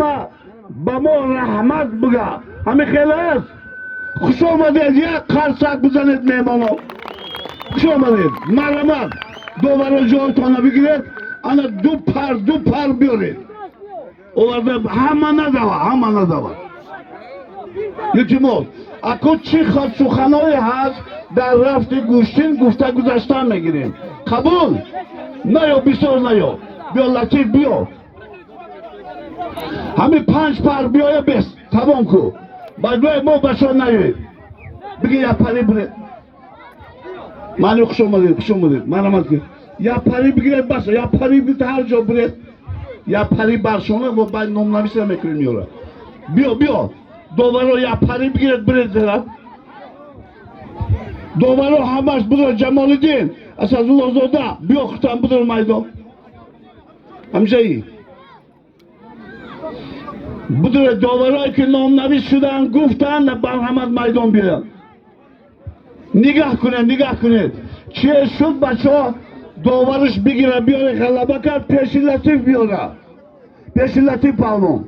همه با ما رحمت بگه. همه خیلی است. خوش آمدید. یک قرصک بزنید میمانا. خوش آمدید. مرحمت. دوباره جایتان بگیرید. انا دو پر بیارید. اوورده همه ندوه. یوتیمور اکو چی خود سخنای هست در رفت گوشتین گفته گذاشتن میگیریم. قبول؟ نیو بسیار نیو. بیا لطیف بیا. همین 5 پر بیایه بس. تمام کو. باید ما بشار نیوید. بگی یا پری برید. منو خوش اومدید. مرحمت کنید. یا پری بگیرید بس. یا پری بگیرید هر جا برید. یا پری برشونه و باید نامنویسی میکنیم میاره. بیا. دوباره یا پری بگیرید برید طرف. دوباره همش بدر جمالدین اسدالله زاده بیا خودتان بدر میدان. همچنین بدر دوباره که نامنویس شدن گفتن برحمت میدان بیاین. نگاه کنید چیه شد بچه ها دوبارش بگیره بیاره غلبه کرد پیش لطیف بیاره. پیش لطیف پالون